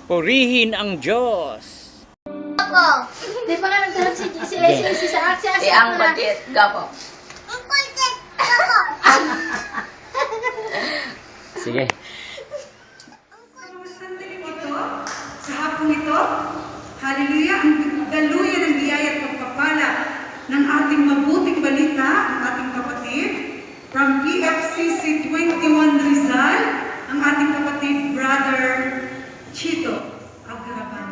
Purihin ang Diyos. Ako. Di ba nga nagtanong si sa aksya? Si ang bagit. Gapo. Ang bagit. Ako. Sige. Sa hapong ito, hallelujah, ang daluyan ng biyaya at pagpapala ng ating mabuting balita, ang ating kapatid, from PFCC 21 Rizal, ang ating kapatid, Brother Chito Agraban.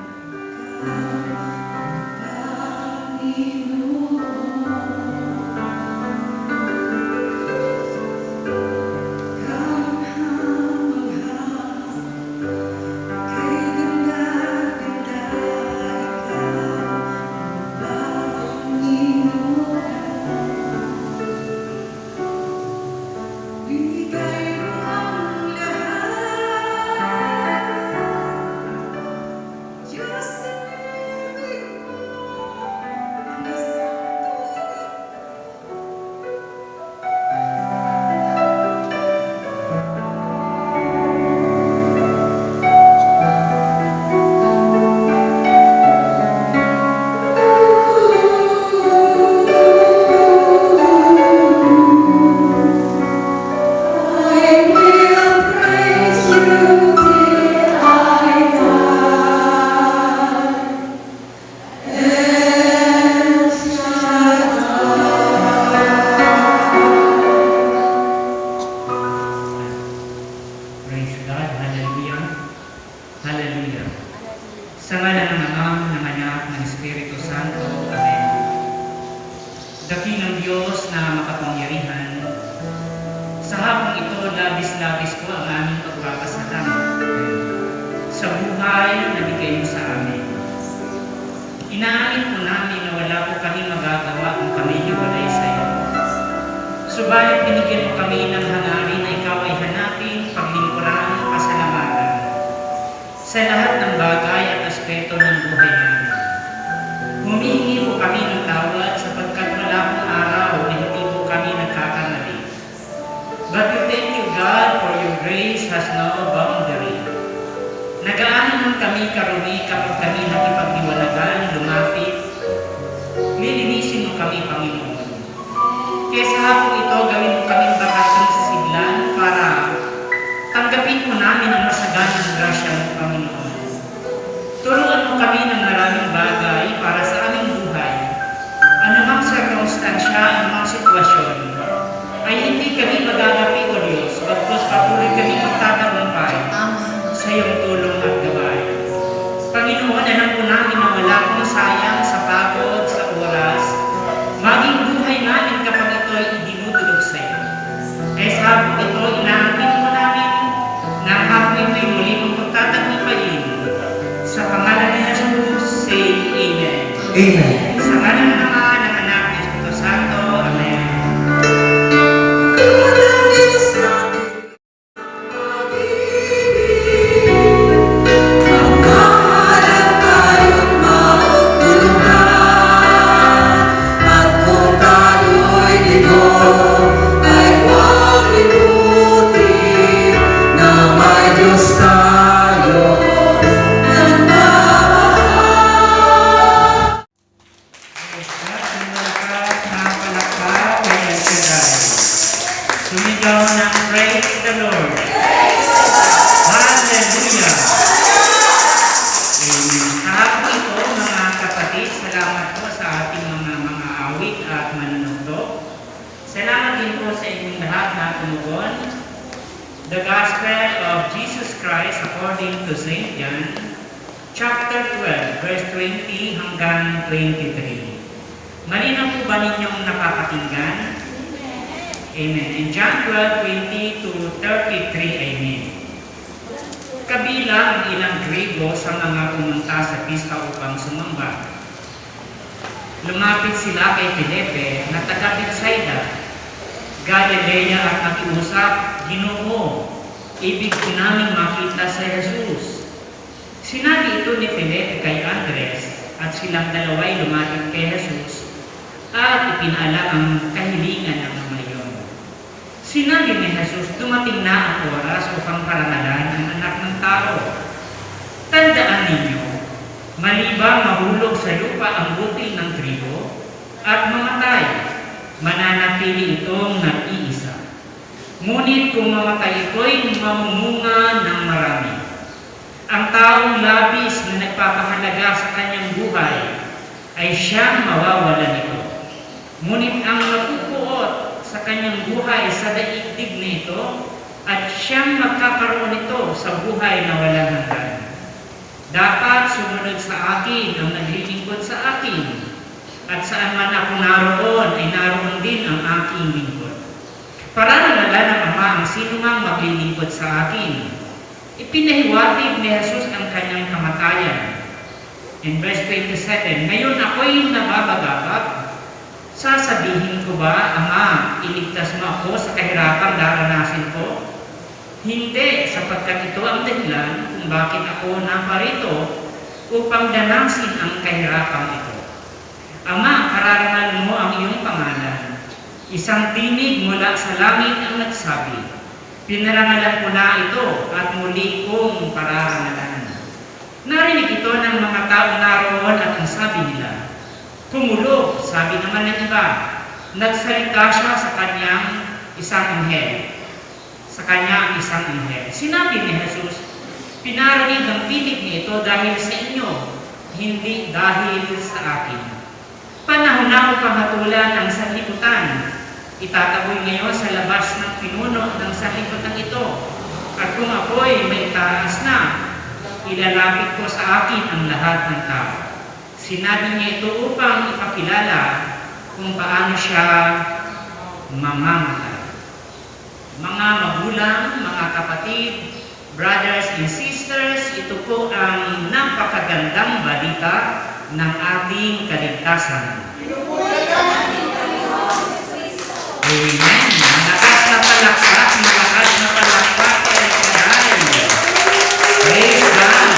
Praise God. Hallelujah. Hallelujah. Sa ngalan ng Ama, ng Anak, ng Espiritu Santo. Amen. Dakilang Diyos na makapangyarihan, sa hapong ito, labis-labis ko ang aming pagpapasalamat sa buhay na bigay mo sa amin. Inaamin po namin na wala po kami magagawa kung kami hiwalay sa iyo. Subalit binigyan mo kami ng hangarin na ikaw ay hanapin, paglingkuran, pasalamatan sa lahat ng bagay at aspeto ng buhay namin. Humihingi po kami ng tawad sapagkat wala pong araw na hindi po kami nagkakamali. But we thank you, God, for your grace has no boundary. Nagaano man kami karumi kapag kami nakipagdiwalagan, lumapit, lilinisin mo kami, Panginoon. Kaya sa hapong ito, gawin mo kaming bakasyon sa siglan para tanggapin mo namin ang masaganang grasya mo, Panginoon. Turuan mo kami ng maraming bagay para sa aming buhay. Anumang sirkunstansya, anumang sitwasyon, ay hindi kami magagapi, O Diyos, bagkus patuloy kami magtatagumpay sa iyong tulong at gabay. Panginoon, alam po namin na wala kong sayang sa pagod, sa oras, maging buhay namin kapag ito ay idinudulog sa iyo. Kaya sa hapon ito, inaangkin mo namin na ang hapon ito ay muli mong pagtatagumpayin. Sa pangalan ni Jesus, say Amen. Amen. Sa ngalan ng Ama, ng Anak, ng Espiritu Santo. Amen. Sumigaw ng praise the Lord. Hallelujah. Amen. Sa hapon ito, mga kapatid, salamat po sa ating mga awit at manunugtog. Salamat din po sa inyong lahat na tumugon. The Gospel of Jesus Christ according to St. John, chapter 12, verse 20 hanggang 23. Malinaw po ba ninyong napapakinggan? Amen. In John 12:20 to 33, amen. ang ilang Griego sa mga pumunta sa pista upang sumamba. Lumapit sila kay Felipe na taga Bethsaida, Galilea at nakiusap, "Ginoo, ibig ko naming makita sa Jesus." Sinabi ito ni Felipe kay Andres at silang dalawa'y lumapit kay Jesus at ipinaalam ang kahilingan ng mga iyon. Sinabi ni Jesus, "Dumating na ang oras upang parangalan ang anak ng tao. Tandaan ninyo, malibang mahulog sa lupa ang butil ng trigo at mamatay, mananatili itong nag-iisa. Ngunit kung mamatay ito'y mamumunga ng marami. Ang taong labis na nagpapahalaga sa kanyang buhay ay siyang mawawalan nito. Ngunit ang napupuot sa kanyang buhay sa daigdig nito at siyang magkakaroon nito sa buhay na walang hanggan. Dapat sumunod sa akin ang naglilingkod sa akin, at saan man ako naroon ay naroon din ang aking lingkod. Parangalan ng Ama ang sinumang maglilingkod sa akin." Ipinahiwatig ni Jesus ang kanyang kamatayan. In verse 27, "Ngayon ako'y nababagabag. Sasabihin ko ba, Ama, iligtas mo ako sa kahirapang daranasin ko? Hindi, sapagkat ito ang dahilan kung bakit ako naparito upang danasin ang kahirapang ito. Ama, kararangan mo ang iyong pangalan. Isang tinig mula sa langit ang nagsabi, pinarangalan ko na ito at muli kong pararangalan." Narinig ito ng mga tao naroon at ang sabi nila, "Kumulo," sabi naman ng iba. Nagsalita siya sa kanyang isang anghel. Sinabi ni Jesus, "Pinarinig ang tinig nito dahil sa inyo, hindi dahil sa akin. Panahon na ko panghatulan ang sanlibutan. Itataboy ngayon sa labas ng pinuno ng sanlibutan ito. At kung ako'y may taas na, ilalapit ko sa akin ang lahat ng tao." Sinabi niya ito upang ipakilala kung paano siya mamamatay. Mga magulang, mga kapatid, brothers and sisters, ito po ang napakagandang balita ng ating kaligtasan. Amen. Malakas na palakpak kay Saray. Praise God.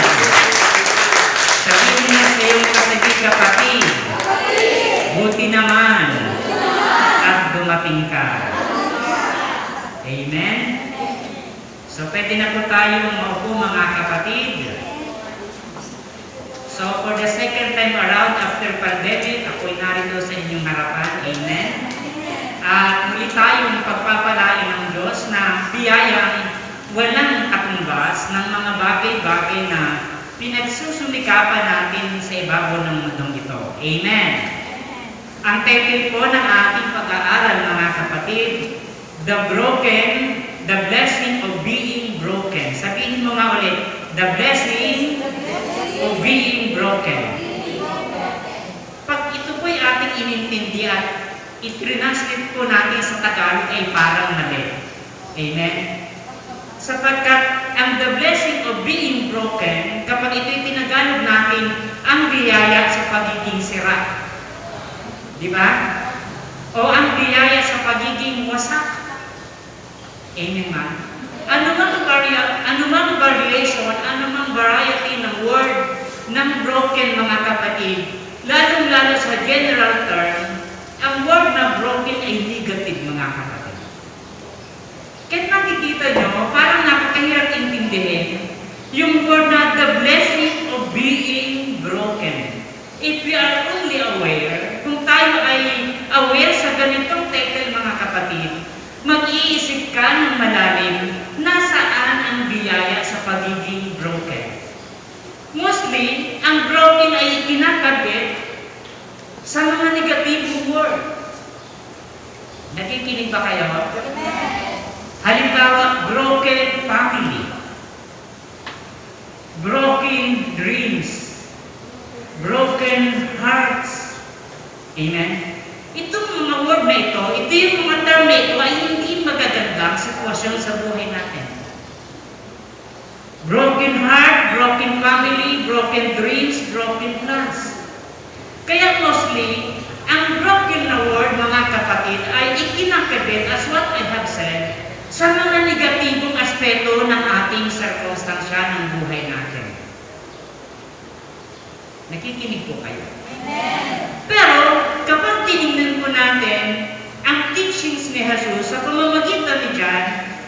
Sabihin niya sa iyong kapatid, buti naman at dumating ka. Amen. So pwede na po tayong maupo mga kapatid. So for the second time around after pandemic, ako'y narito sa inyong harapan. Amen. At muli tayong pagpapalain ng Diyos na biyayang walang katumbas ng mga bagay-bagay na pinagsusumikapan natin sa ibabaw ng mundong ito. Amen. Ang title po ng ating pag-aaral mga kapatid, The Blessing of Being Broken. Sabihin mo nga ulit, The Blessing of Being Broken. Pag ito po'y ating inintindi at i-translate po natin sa Tagalog ay parang mali. Amen? Sapagkat ang the blessing of being broken, kapag ito'y tinagalog natin, ang biyaya sa pagiging sira. Di ba? O ang biyaya sa pagiging wasak. Amen man. Anumang variation, anumang variety ng word ng broken mga kapatid, lalong-lalo sa general term, ang word na broken ay negative mga kapatid. Kahit nakikita nyo, parang napakahirap intindihin yung word na the blessing of being broken. If we are only aware, kung tayo ay aware sa ganitong title mga kapatid, mag-iisip ka ng malalim, nasaan ang biyaya sa pagiging broken? Mostly, ang broken ay ikinakabit sa mga negatibong word. Nakikinig ba kayo? Halimbawa, broken family, broken dreams, broken hearts. Amen? Itong mga word na ito yung mga term na ito ay hindi magagandang sitwasyon sa buhay natin. Broken heart, broken family, broken dreams, broken plans. Kaya mostly, ang broken na word, mga kapatid, ay ikinakabit as what I have said sa mga negatibong aspeto ng ating sirkumstansya ng buhay natin. Nakikinig po kayo? Pero, kapag tinignan po natin ang teachings ni Jesus sa pamamagitan ni John,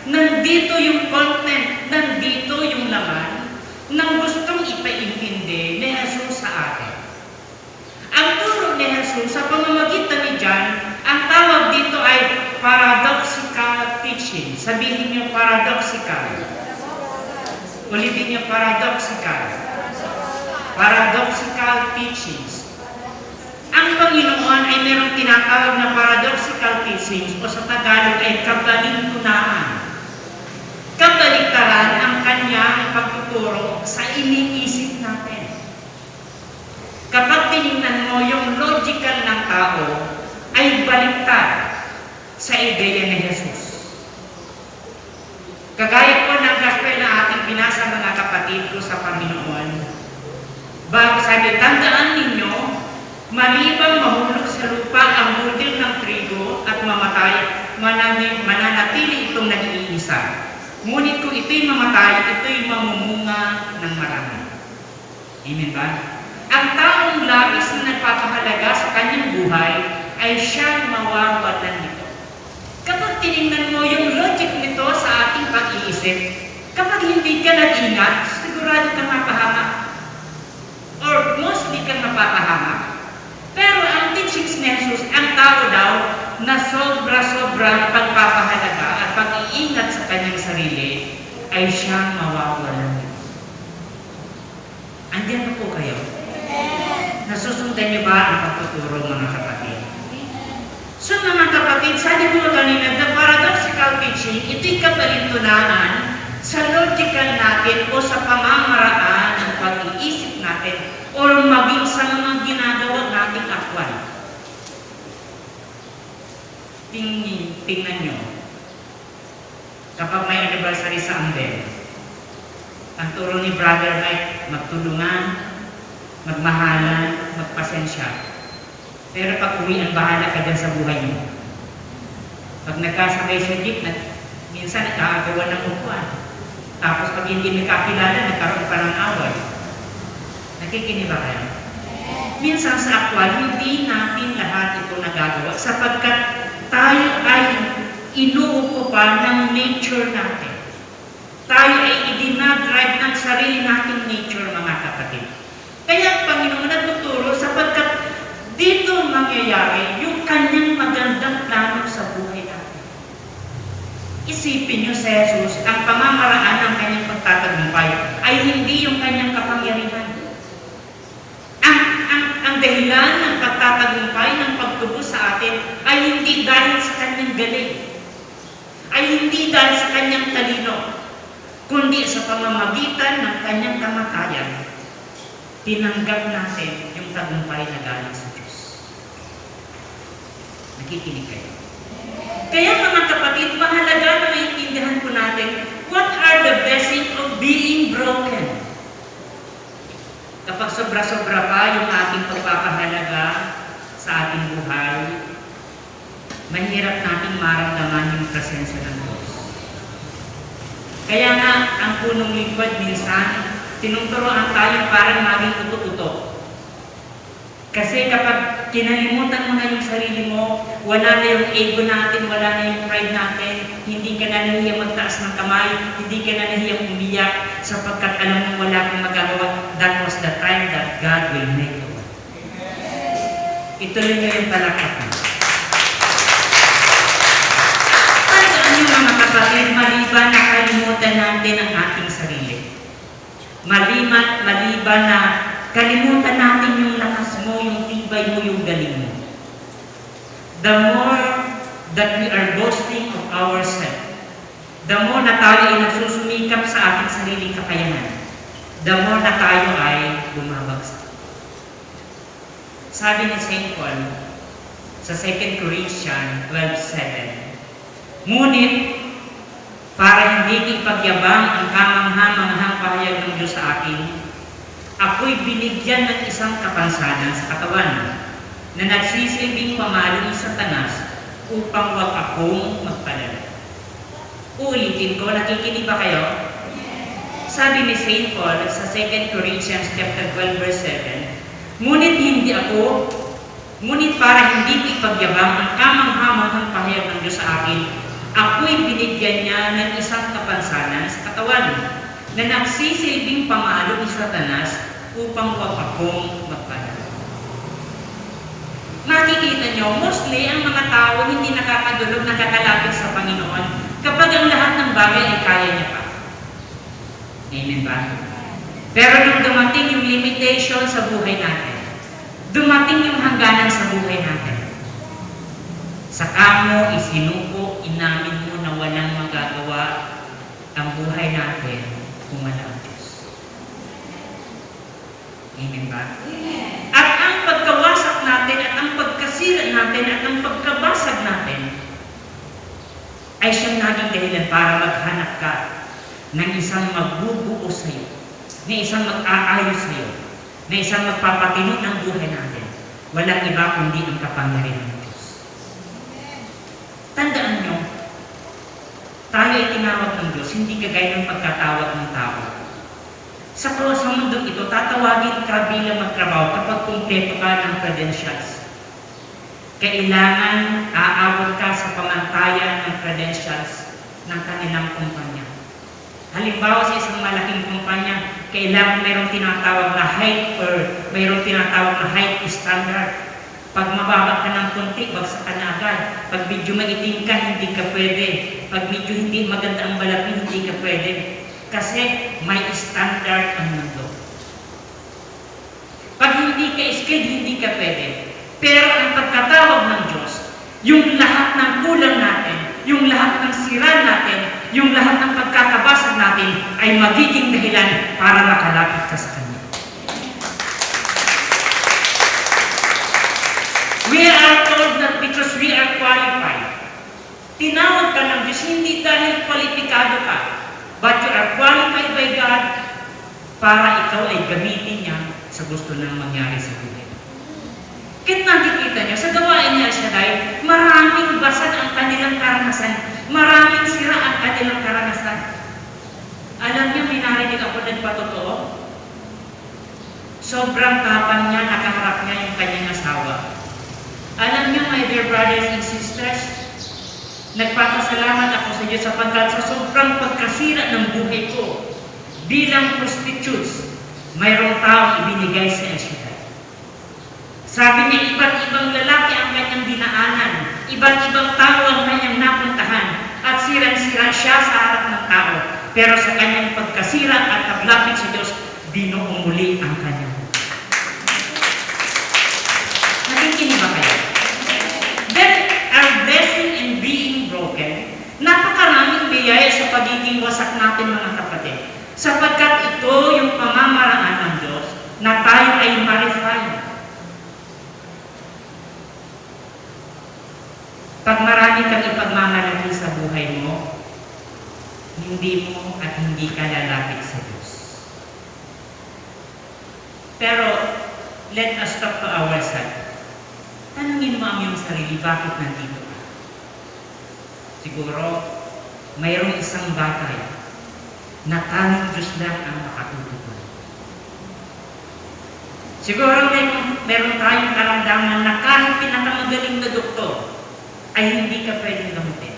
nandito yung content, nandito yung laman ng gustong ipaintindi ni Jesus sa atin. Ang turo ni Jesus sa pamamagitan ni John, ang tawag dito ay paradoxical teaching. Sabihin niyo paradoxical. Ulitin niyo paradoxical. Paradoxical teachings. Ang Panginoon ay mayroong tinatawag na paradoxical teachings o sa Tagalog ay kabaligtaran. Kabaligtaran ang kanyang pagtuturo sa iniisip natin. Kapag tinignan mo yung logical ng tao, ay baliktad sa ideya ni Jesus. Kagaya po ng gospel na ating binasa, mga kapatid ko sa Panginoon, bago sabi, tandaan ninyo, malibang mahulog sa lupa ang butil ng trigo at mamatay, mananatili itong nag-iisa. Ngunit kung ito'y mamatay, ito'y mamumunga ng marami. Amen ba? Ang taong labis na nagpapahalaga sa kanyang buhay ay siyang mawawalan nito. Kapag tinignan mo yung logic nito sa ating pag-iisip, kapag hindi ka nag-ingat, sigurado kang mapahamak. Or mostly kang mapapahamak. Pero ang teachings ni Jesus, ang tao daw na sobra-sobrang pagpapahalaga at pag-iingat sa kanyang sarili ay siyang mawawalan nito. Andiyan na po kayo? Nasusundan niyo ba ang pagtuturo, mga kapatid? So mga kapatid, sabi ko kanina, the paradoxical teaching, ito'y kabalintunaan sa logical natin o sa pamamaraan ng pag-iisip natin o maging sa mga ginagawa nating aktwal. Tingnan nyo. Kapag may anniversary sa Amben, ang turo ni Brother Mike, magtulungan, magmahalan, magpasensya. Pero pag uwi, ang bahala ka dyan sa buhay mo. Pag nagkasakay sa jeep, minsan nagkakagawa ng upuan. Tapos pag hindi nagkakilala, nagkaroon pa ng away. Nakikinig ba kayo? Minsan sa aktwal, hindi natin lahat ito nagagawa sapagkat tayo ay inuupo pa ng nature natin. Tayo ay idinadrive ng sarili nating nature, mga kapatid. Kaya ang Panginoon nagtuturo sapagkat dito mangyayari yung kanyang magandang plano sa buhay natin. Isipin niyo si Jesus, ang pamamaraan ng kanyang pagtatagumpay ay hindi yung kanyang kapangyarihan. Ang dahilan ng pagtatagumpay ng pagtubo sa atin ay hindi dahil sa kanyang galing, ay hindi dahil sa kanyang talino, kundi sa pamamagitan ng kanyang kamatayan. Tinanggap natin yung tagumpay na galing sa Diyos. Nakikinig kayo? Kaya mga kapatid, mahalaga na maintindihan po natin what are the blessings of being broken. Kapag sobra-sobra pa yung ating pagpapahalaga sa ating buhay, mahirap nating maramdaman yung presensya ng Diyos. Kaya nga, ang punong lingkod minsan, tinuturoan tayo parang maging utot-utot. Kasi kapag kinalimutan mo na yung sarili mo, wala na yung ego natin, wala na yung pride natin, hindi ka na nahiyang magtaas ng kamay, hindi ka na nahiyang umiyak, sapagkat alam mo wala kang magagawa, that was the time that God will make a way. Ituloy nyo yung palakad mo. Tandaan nyo mga kapatid, maliban na kalimutan natin ang ating sarili. Maliban na kalimutan natin yung lakas mo, yung tibay mo, yung galing mo. The more that we are boasting of ourselves, the more na tayo ay nagsusumikap sa ating sariling kakayanan, the more na tayo ay bumabagsak. Sabi ni St. Paul sa 2 Corinthians 12:7, ngunit para hindi ipagyabang ang kamangha-manghang Diyos sa akin, ako'y binigyan ng isang kapansanan sa katawan na nagsisilbing pamalo ni Satanas upang wag akong magpadala. Uulitin ko, nakikinig ba kayo? Sabi ni St. Paul sa 2 Corinthians chapter 12 verse 7, ngunit para hindi ipagyabang ang kamanghamanghang pahayag ng Diyos sa akin, ako'y binigyan niya ng isang kapansanan sa katawan na nagsisilbing pamalo ni Satanas upang wag akong magpadala. Makikita nyo, mostly ang mga tao hindi nakakadulog, nakakalapit sa Panginoon kapag ang lahat ng bagay ay kaya niya pa. Amen ba? Pero nung dumating yung limitation sa buhay natin, dumating yung hangganan sa buhay natin, saka mo isinuko, inamin mo na walang magagawa ang buhay natin kung wala ang Diyos. Amen ba? At ang pagkawasak natin, at ang pagkasira natin, at ang pagkabasag natin, ay siyang naging dahilan para maghanap ka ng isang magbubuo sa iyo, na isang mag-aayos sa iyo, na isang magpapatino ng buhay natin. Walang iba kundi ang kapangyarihan ng Diyos. Tandaan nyo, tayo ay tinawag ng Diyos, hindi kagaya ng pagkatawag ng tao. Sa mundong ito, tatawagin ka bilang magtrabaho kapag kumpleto ka ng credentials. Kailangan aabot ka sa pamantayan ng credentials ng kanilang kumpanya. Halimbawa sa isang malaking kumpanya, kailangan mayroong tinatawag na height or mayroong tinatawag na height standard. Pag mababa ka ng konti, bagsak ka na agad. Pag medyo maitim ka, hindi ka pwede. Pag medyo hindi maganda ang balat mo, hindi ka pwede. Kasi may standard ang mundo. Pag hindi ka skilled, hindi ka pwede. Pero ang pagkatawag ng Diyos, yung lahat ng kulang natin, yung lahat ng sira natin, yung lahat ng pagkakabasag natin ay magiging dahilan para makalapit ka sa Kanya. We are told that because we are qualified. Tinawag ka ng Diyos hindi dahil kwalipikado ka, but you are qualified by God para ikaw ay gamitin niya sa gusto nang mangyari sa buhay. Kaya nakikita niyo, sa gawain niya siya dahil maraming basag ang kanilang karanasan, maraming sira ang kanilang karanasan. Alam niyo, may narinig ako nagpatotoo. Sobrang tapang niya, nakaharap niya yung kanyang asawa. Alam niyo, my dear brothers and sisters, nagpapasalamat ako sa Diyos sapagkat sa sobrang pagkasira ng buhay ko bilang prostitutes, mayroong taong ibinigay sa Elshadai. Sabi niya, iba't ibang lalaki ang kanyang dinaanan, iba't ibang tao ang kanyang napuntahan, at sirang-sira siya sa harap ng tao. Pero sa kanyang pagkasira at paglapit sa Diyos, binuong muli ang kanyang. Nakikinig ba kayo? Then, our blessing in being broken, napakaraming biyaya sa pagiging wasak natin, mga kapatid. Sapagkat ito yung pamamaraan ng Diyos na tayo ay ma-refine. Pag marami kang ipagmamalaki sa buhay mo, hindi mo at hindi ka lalapit sa Diyos. Pero, let us talk to ourselves. Tanungin mo ang iyong sarili, bakit nandito ka? Siguro, mayroong isang bagay na tanging Diyos lang ang makatutunan. Siguro meron tayong karamdaman na kahit pinakamagaling na doktor, ay hindi ka pwedeng gamutin.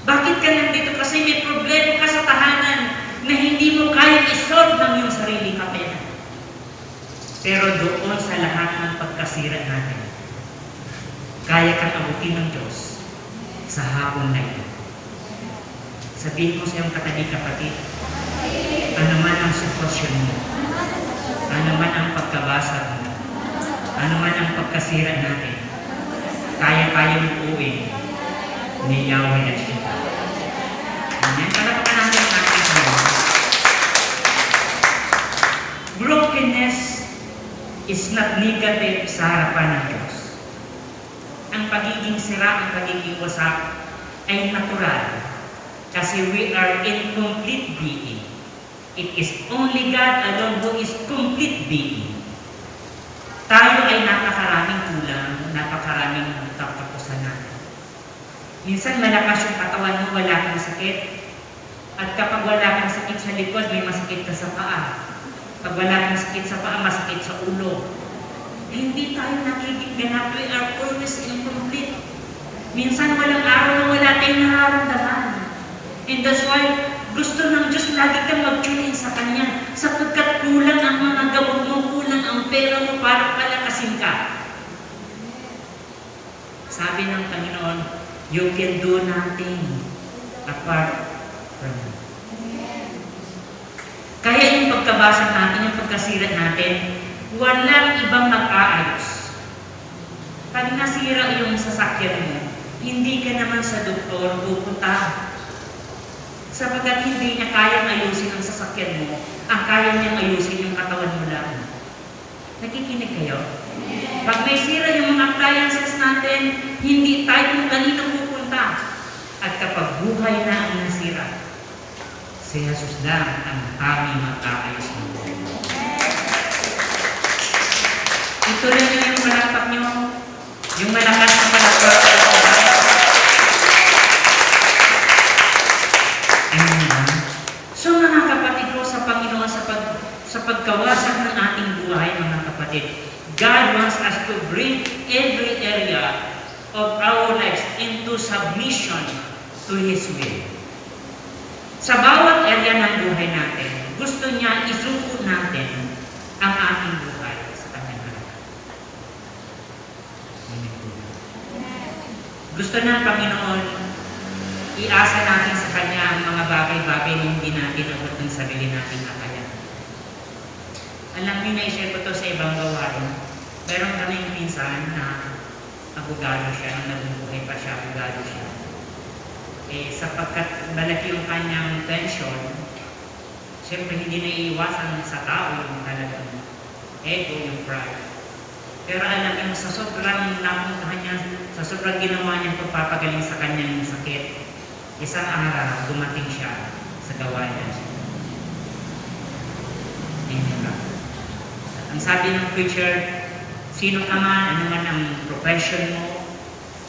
Bakit ka nandito? Kasi may problema ka sa tahanan na hindi mo kaya isolve ng iyong sarili kapena. Pero doon sa lahat ng pagkasira natin, kaya kang abutin ng Diyos sa hapon na ito. Sabihin mo sa iyong katabi, kapatid, ano man ang sitwasyon mo, ano man ang pagkabasag mo, ano man ang pagkasira natin, kaya-kaya mo uwi ni Yahweh at Shita. Amen? Palapakan natin ang ating Panginoon. Brokenness is not negative sa harapan ng Diyos. Ang pagiging sira, ang pagiging wasak ay natural kasi we are incomplete being. It is only God alone who is complete being. Tayo ay napakaraming kulang, napakaraming katapusan natin. Minsan malakas yung katawan mo, wala kang sakit. At kapag wala kang sakit sa likod, may masakit ka sa paa. Pag wala kang sakit sa paa, masakit sa ulo. Hindi tayo nakikiganap. We are always incomplete. Minsan walang araw na wala tayong nararamdaman. And that's why gusto ng Diyos lagi kang mag-tune in sa Kanya. Sapagkat kulang ang mga gamot mo, kulang ang pera mo para palakasin ka. Sabi ng Panginoon, you can do nothing apart from me. Kaya yung pagkabasa natin, yung pagkasirat natin, walang ibang mag-aayos. Pag nasira yung sasakyan mo, hindi ka naman sa doktor pupunta. Sapagkat hindi niya kayang ayusin ang sasakyan mo, ang kaya niyang ayusin yung katawan mo lang. Nakikinig kayo? Pag may sira yung mga appliances natin, hindi tayo kung kanino pupunta. At kapag buhay na ang nasira, si Jesus lang ang aming mag-aayos mo. Ito rin yung palakpak nyo, yung malakas na palakpak. So mga kapatid ko sa Panginoon, sa pagkawasak ng ating buhay, mga kapatid, God wants us to bring every area of our lives into submission to His will. Sa bawat area ng buhay natin, gusto niya isuko natin ang ating buhay sa Kanyang harapan. Gusto ng Panginoon, iasa natin sa Kanya ang mga bagay-bagay na hindi natin abot ng sarili nating kakayahan. Alam niyo, na-share ko to sa ibang gawain. Meron kaming minsan na abogado siya, nung nabubuhay pa siya, abogado siya. Sapagkat malaki yung kanyang pension, siyempre hindi na iiwasan sa tao yung talagang ego, yung pride. Pero alam niyo, sa sobrang napuntahan niya, sa sobrang ginawa niya pagpapagaling sa kanyang sakit, isang araw, dumating siya sa gawain. Ang sabi ng preacher, sino ka man, ano man ang profession mo,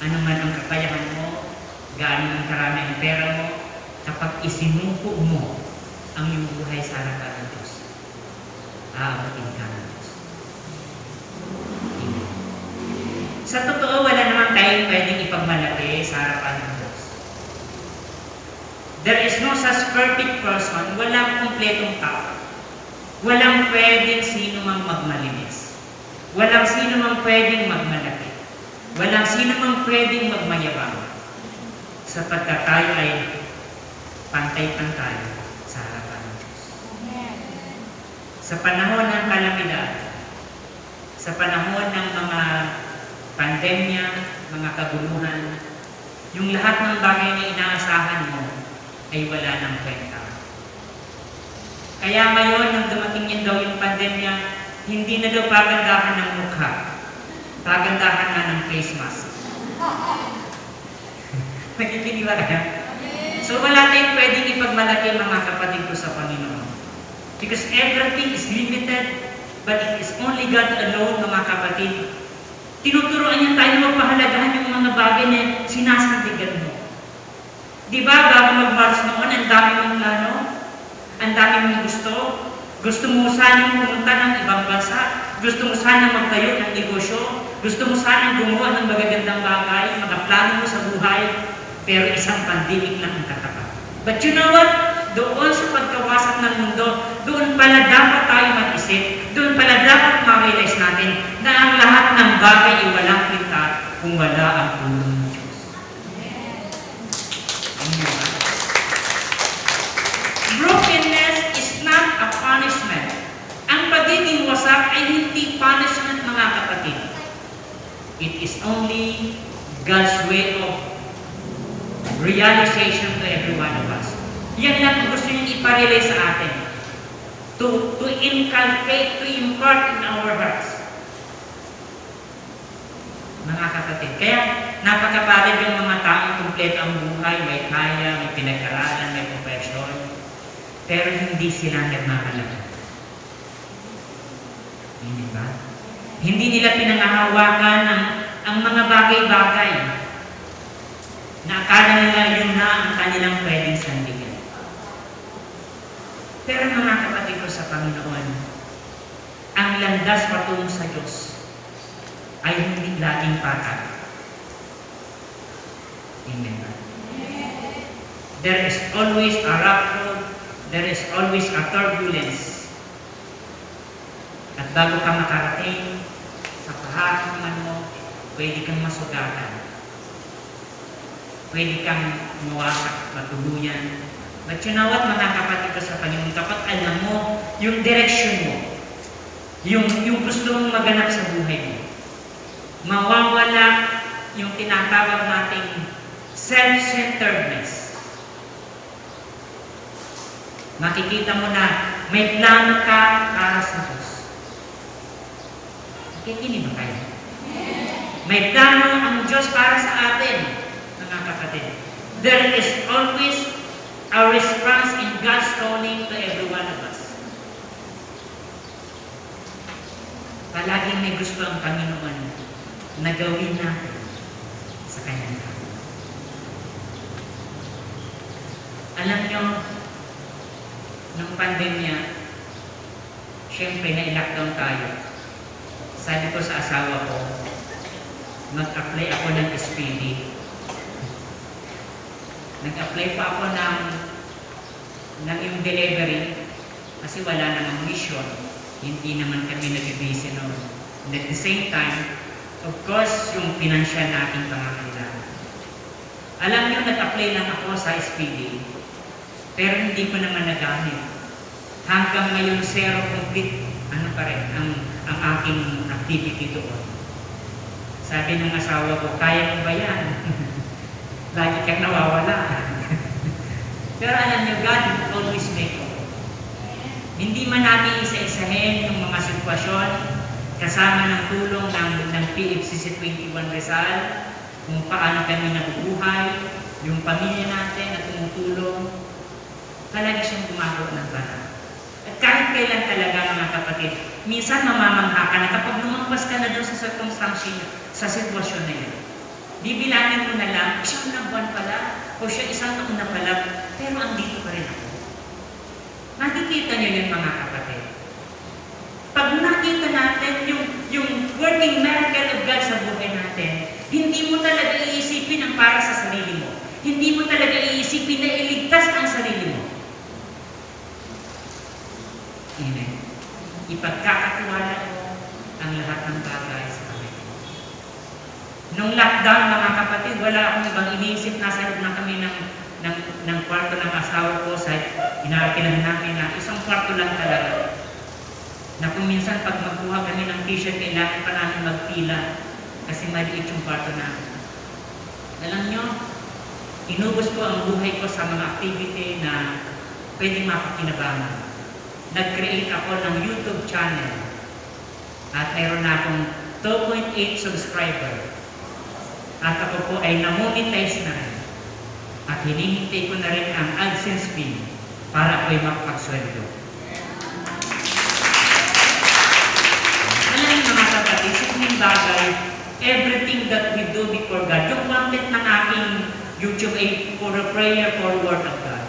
ano man ang kakayahan mo, gaano ang karami ang pera mo, kapag isinuko mo ang iyong buhay sa harapan ng Diyos, aabutin ka ng Diyos. Amen. Sa totoo, wala naman tayong pwedeng ipagmalaki sa harapan ng Diyos. There is no such perfect person, walang kumpletong tao. Walang pwedeng sino mang magmalinis. Walang sino mang pwedeng magmalaki. Walang sino mang pwedeng magmayabang. Sapagkat tayo ay pantay-pantay sa harapan ng Diyos. Sa panahon ng kalamidad, sa panahon ng mga pandemya, mga kaguluhan, yung lahat ng bagay na inaasahan mo ay wala ng kwenta. Kaya ngayon, nang dumating yan daw yung pandemya, hindi na daw pagandahan ng mukha. Pagandahan na ng face mask. Nagkikiniwala ka? So wala tayong pwedeng ipagmalaki, mga kapatid ko sa Panginoon. Because everything is limited, but it is only God alone, mga kapatid. Tinuturoan niya tayo magpahalagahan yung mga bagay na sinasandigan mo. Di ba, bago mag-Mars noon, ang dami mong plano? Ang dami mong gusto? Gusto mo sanang pumunta ng ibang bansa? Gusto mo sanang magtayo ng negosyo? Gusto mo sanang gumawa ng magagandang bagay, mga plano mo sa buhay? Pero isang pandemic lang ang katapat. But you know what? Doon sa pagkawasak ng mundo, doon pala dapat tayo mag-isip, doon pala dapat ma-realize natin na ang lahat ng bagay ay walang kwenta kung wala ang tulong ng Diyos. Brokenness is not a punishment. Ang pagiging wasak ay hindi punishment, mga kapatid. It is only God's way of realization to every one of us. Yan lang ang gusto niyang iparealize sa atin. To inculcate, to impart in our hearts. Mga kapatid, kaya napakapalad yung mga taong kumpleto ang buhay, may kaya, may pinag-aralan, may profession. pero hindi sila nagmamalaga. Hindi ba? Hindi nila pinangahawakan ang mga bagay-bagay na akala nila yun na ang kanilang pwedeng sandigan. Pero mga kapatid ko sa Panginoon, ang landas patungo sa Diyos ay hindi laging patag. Amen. There is always a rough road, there is always a turbulence. At bago ka makarating sa pahakiman mo, pwede kang masugatan. Pwede kang mawasak, matuluyan. But you know what, mga kapatid ko sa Panginoon, kapag alam mo yung direction mo, yung gusto mong maganap sa buhay mo, mawawala yung tinatawag nating self-centeredness. Makikita mo na may plano ka para sa Diyos. Nakikinig ba kayo? May plano ang Diyos para sa atin, mga kapatid. There is always a response in God's calling to every one of us. Palaging may gusto ang Panginoon na gawin natin sa Kanyang kamay. Alam nyo, nung pandemya, syempre na-lockdown tayo. Sabi ko sa asawa ko, mag-apply ako ng SPD. Nag-apply pa ako ng yung delivery kasi wala namang mission. Hindi naman kami nag-busy noon. And at the same time, of course, yung financial nating pangangailangan. Alam nyo, nag-apply lang ako sa SPD, pero hindi ko naman nagamit. Hanggang ngayon, zero complete, pa rin, ang aking activity doon. Sabi ng asawa ko, kaya mo ba yan? Lagi kang nawawala. Pero alam nyo, God will always make it. Hindi man natin isa-isahin yung mga sitwasyon kasama ng tulong ng PFCC 21 Rizal, kung paano kami nabubuhay, yung pamilya natin na tumutulong, talaga siyang gumagawa ng paraan. At kahit kailan talaga, mga kapatid, minsan mamamangha ka na kapag lumampas ka na doon sa circumstance, sa sitwasyon na yun. Bibilangin mo na lang, isang buwan pala, o siya isang taon na pala, pero andito pa rin ako. Nakikita niyo yun, mga kapatid. Pag nakita natin yung working miracle of God sa buhay natin, hindi mo talaga iisipin ang para sa sarili mo. Hindi mo talaga iisipin na iligtas ang sarili mo. Amen. Ipagkakatiwala mo ang lahat ng bagay sa Panginoon. Nung lockdown, mga kapatid, wala akong ibang iniisip. Nasa loob na kami ng kwarto ng asawa ko sa inakilan namin na isang kwarto lang talaga. Na kung minsan pag magkuha kami ng t-shirt, kailangan pa namin magpila kasi maliit yung kwarto namin. Alam nyo, inubos ko ang buhay ko sa mga activity na pwedeng makakinabangan. Nag-create ako ng YouTube channel at mayroon na akong 2.8 subscriber. At ako po ay na-monetize na rin. At hinihintay ko na rin ang AdSense fee para ako'y makapagsweldo. Alam niyo, mga kapatid, simpleng bagay, everything that we do before God, yung content ng aking YouTube ay for a prayer for Word of God.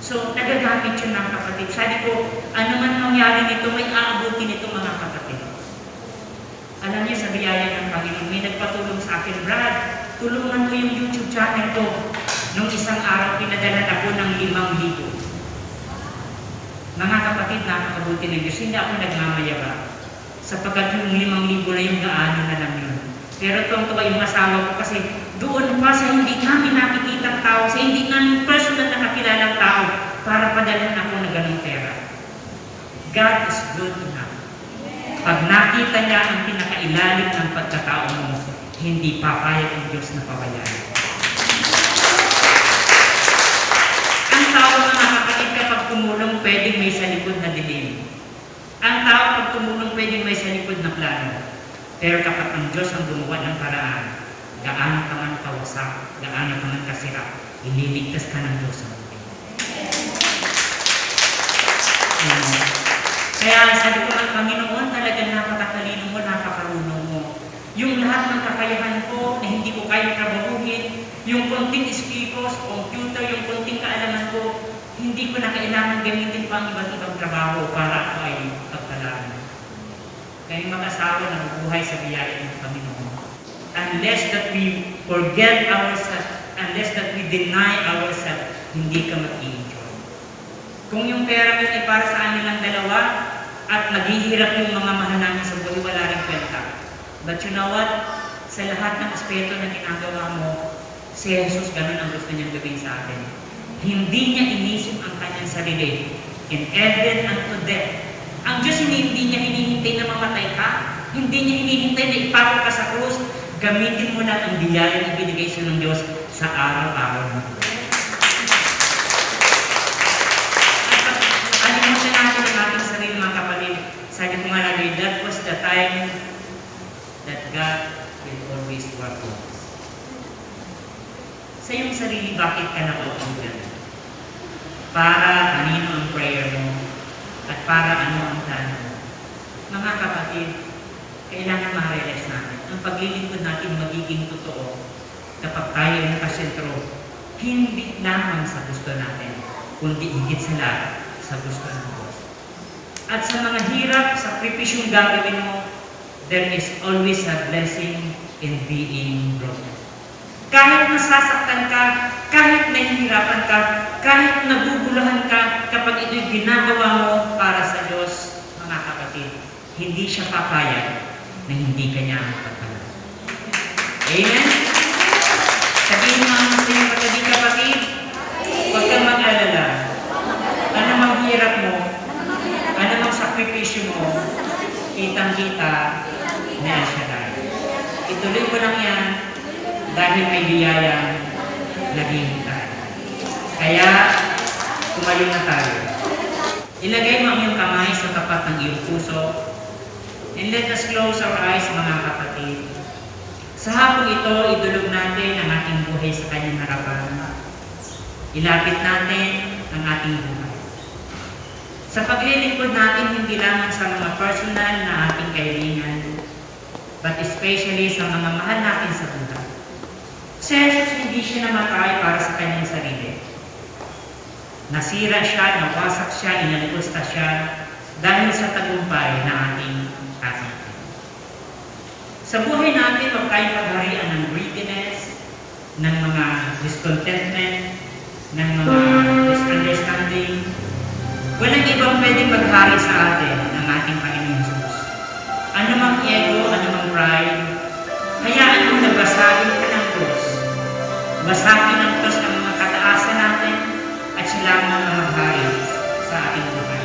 So, nagagamit yun, mga kapatid. Sabi ko, ano man mangyari nito, may aabuti nito, mga kapatid. Alam niyo, sa biyaya ng Panginoon, may nagpatulong sa akin, Brad, tulungan mo yung YouTube channel ko. Nung isang araw, pinadalan ako ng 5,000. Mga kapatid, nakakabuti ng Diyos. Hindi ako nagmamayaba. Sapagkat yung 5,000 na yung gaano na lang yun. Pero tuwang-tuwa yung asawa ko kasi doon pa sa hindi namin nakikitang tao, sa hindi namin personal na kakilalang tao, para padalhan ako ng ganong pera. God is good enough. Pag nakita niya ang pinakailalim ng pagkatao mo, hindi papayag ang Diyos na pabayaan. Ang tao, mga kapatid, kapag tumulong, pwedeng may sa likod na dilim. Ang tao, pag tumulong, pwedeng may sa likod na plano. Pero kapag ang Diyos ang gumawa ng paraan, gaano ka man kawasak, gaano ka man kasira, ililigtas ka ng Diyos sa buhay. Amen. Kaya sabi ko ng Panginoon, talagang napakatalino mo, napakarunong mo. Yung lahat ng kakayahan ko na hindi ko kaya trabahuhin, yung konting skills, computer, yung konting kaalaman ko, hindi ko na kailangan gamitin pa ang iba't ibang trabaho para ako ay pagpalaran. Kaya mag-asawa na mabuhay sa biyaya ng Panginoon. Unless that we forget ourselves, unless that we deny ourselves, hindi ka mag-i-enjoy. Kung yung pera mo ay para sa amin lang dalawa, at naghihirap yung mga mahal namin sa buhay, wala rin kwenta. But you know what? Sa lahat ng aspeto na ginagawa mo, si Jesus ganun ang gusto niyang gawin sa atin. Hindi niya inisip ang kanyang sarili. In Eden unto death. Ang Diyos hindi niya hinihintay na mamatay ka. Hindi niya hinihintay na ipako ka sa krus. Gamitin mo na ang biyaya na ibinigay sa ng Diyos sa araw-araw mo. Alimutan natin ang ating sarili, mga kapatid. Sabi ko nga lagi, that was the time that God will always work on us. Sa iyong sarili, bakit ka nakaupugan? Para kanino ang prayer mo? At para ano ang plano mo? Mga kapatid, kailangan ma-realize natin, ang paglilingkod natin magiging totoo kapag tayo ay nakasentro, hindi lamang sa gusto natin, kundi higit sa lahat sa gusto ng Diyos. At sa mga hirap, sakripisyong gagawin mo, there is always a blessing in being broken. Kahit nasasaktan ka, kahit nahihirapan ka, kahit naguguluhan ka, kapag ito'y ginagawa mo para sa Diyos, mga kapatid, hindi siya papayag na hindi ka niya magpapala. Amen? Sabihin mo ang sa iyong kapatid, huwag kang mag-alala. Ano mang hirap mo, ano mang sakripisyo mo, kitang-kita na El Shaddai. Ituloy mo lang yan dahil may biyayang naghihintay. Kaya, tumayo na tayo. Ilagay mo ang iyong kamay sa tapat ng iyong puso. And let us close our eyes, mga kapatid. Sa hapong ito, idulog natin ang ating buhay sa kanyang harapan. Ilapit natin ang ating buhay. Sa paglilingkod natin, hindi lamang sa mga personal na ating kailangan, but especially sa mga mahal natin sa buhay. Si Jesus hindi siya namatay para sa kanyang sarili. Nasira siya, nawasak siya, inalikusta siya dahil sa tagumpay na ating ating. Sa buhay natin, huwag tayong pagharian ng greediness, ng mga discontentment, ng mga misunderstanding. Walang ibang pwedeng maghari sa atin ng ating Panginoon Jesus. Ano mang ego, ano mang pride, hayaan mo na basagin ka ng Diyos. Basagin ng Diyos ang mga kataasan natin at sila ang mga maghari sa ating buhay.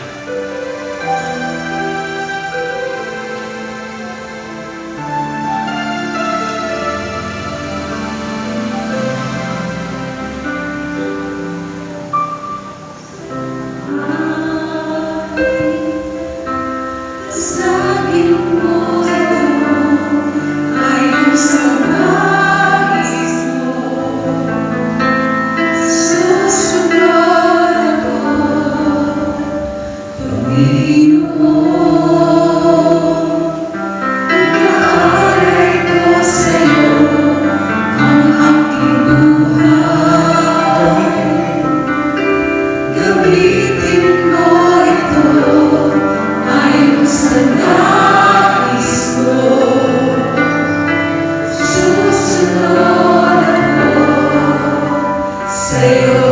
Say